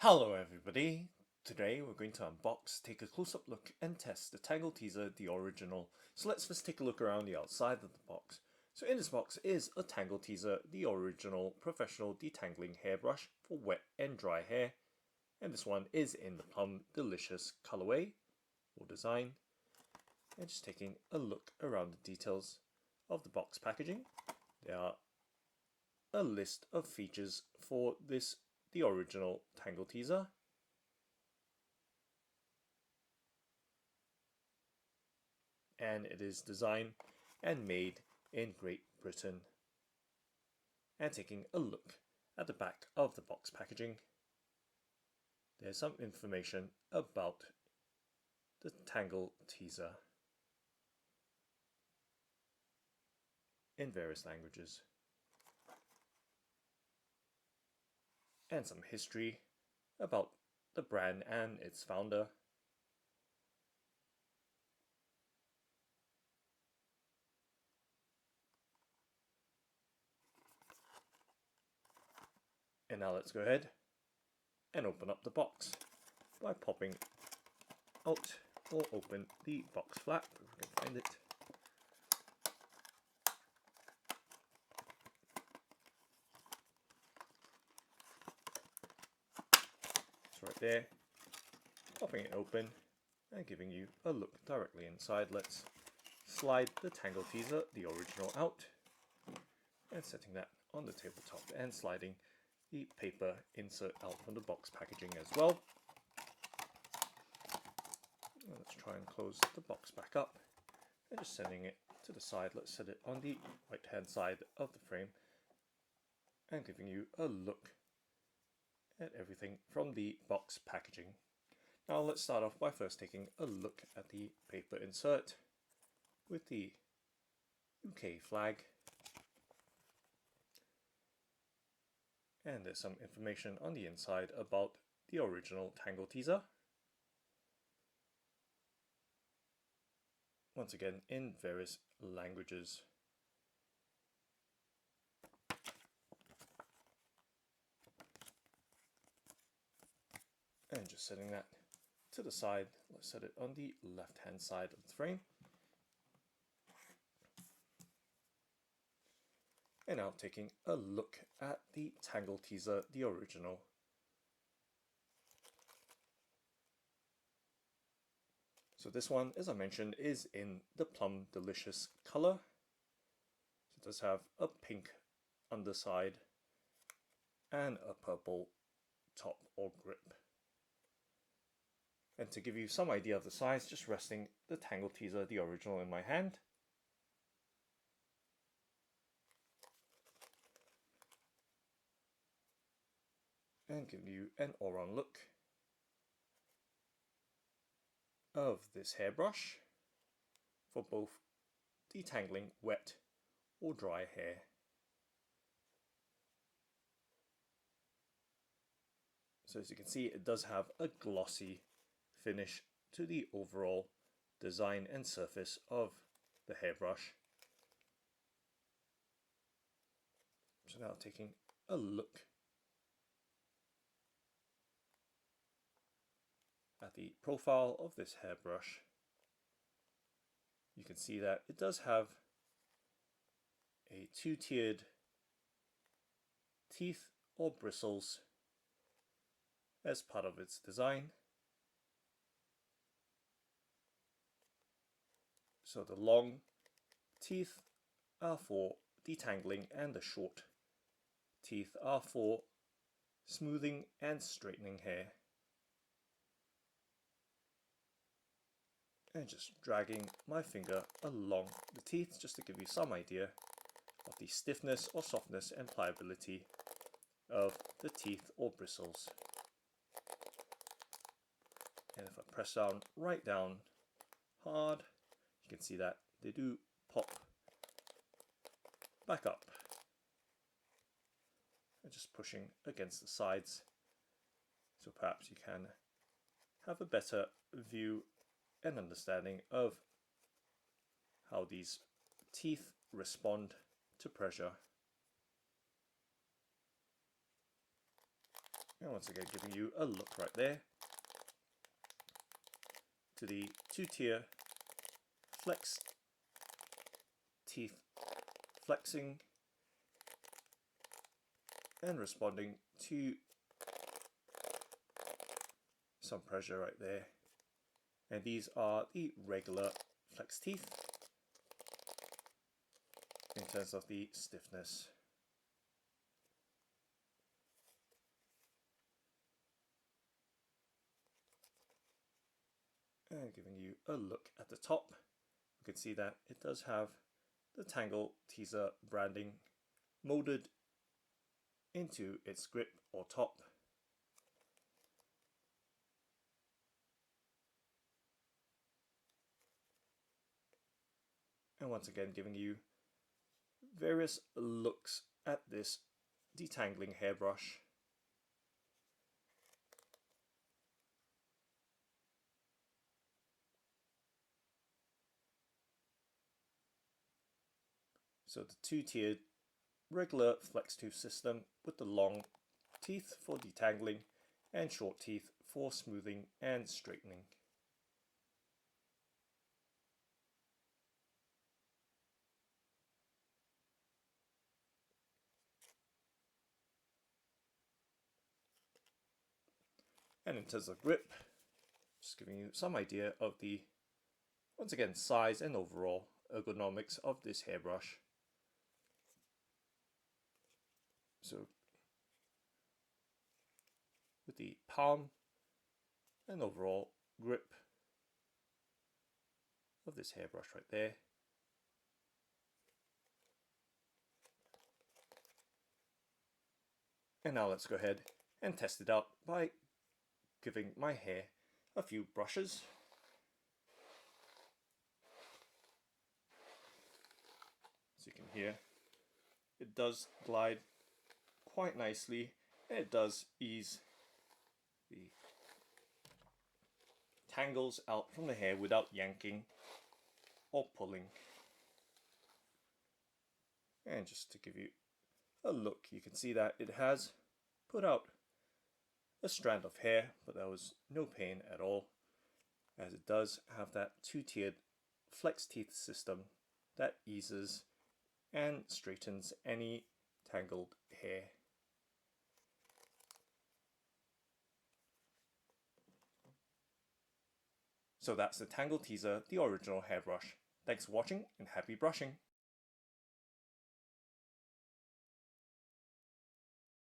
Hello everybody! Today we're going to unbox, take a close-up look and test the Tangle Teezer, the original. So let's first take a look around the outside of the box. So in this box is a Tangle Teezer, the original professional detangling hairbrush for wet and dry hair. And this one is in the Plum Delicious colourway or design. And just taking a look around the details of the box packaging. There are a list of features for the original Tangle Teezer. And it is designed and made in Great Britain. And taking a look at the back of the box packaging, there's some information about the Tangle Teezer in various languages. And some history about the brand and its founder. And now let's go ahead and open up the box by popping out or open the box flap, if we can find it. It's right there. Popping it open and giving you a look directly inside. Let's slide the Tangle Teezer, the original, out and setting that on the tabletop and sliding the paper insert out from the box packaging as well. Let's try and close the box back up and just sending it to the side. Let's set it on the right hand side of the frame and giving you a look at everything from the box packaging. Now let's start off by first taking a look at the paper insert with the UK flag. And there's some information on the inside about the original Tangle Teezer. Once again in various languages. And just setting that to the side, let's set it on the left hand side of the frame. And now taking a look at the Tangle Teezer, the original. So this one, as I mentioned, is in the Plum Delicious colour. So it does have a pink underside and a purple top or grip. And to give you some idea of the size, just resting the Tangle Teezer, the original, in my hand. And give you an all-round look of this hairbrush for both detangling wet or dry hair. So as you can see, it does have a glossy finish to the overall design and surface of the hairbrush. So now taking a look at the profile of this hairbrush, you can see that it does have a two-tiered teeth or bristles as part of its design. So the long teeth are for detangling and the short teeth are for smoothing and straightening hair. And just dragging my finger along the teeth just to give you some idea of the stiffness or softness and pliability of the teeth or bristles. And if I press down right down hard, you can see that they do pop back up. And just pushing against the sides, so perhaps you can have a better view and understanding of how these teeth respond to pressure. And once again giving you a look right there to the two-tier flex teeth flexing and responding to some pressure right there. And these are the regular flex teeth in terms of the stiffness. And giving you a look at the top, you can see that it does have the Tangle Teezer branding molded into its grip or top. And once again giving you various looks at this detangling hairbrush. So the two-tiered regular flex tooth system with the long teeth for detangling and short teeth for smoothing and straightening. And in terms of grip, just giving you some idea of the, once again, size and overall ergonomics of this hairbrush. So with the palm and overall grip of this hairbrush right there. And now let's go ahead and test it out by giving my hair a few brushes. As you can hear, it does glide quite nicely, and it does ease the tangles out from the hair without yanking or pulling. And just to give you a look, you can see that it has put out a strand of hair, but there was no pain at all, as it does have that two-tiered flex teeth system that eases and straightens any tangled hair. So that's the Tangle Teezer, the original hairbrush. Thanks for watching and happy brushing!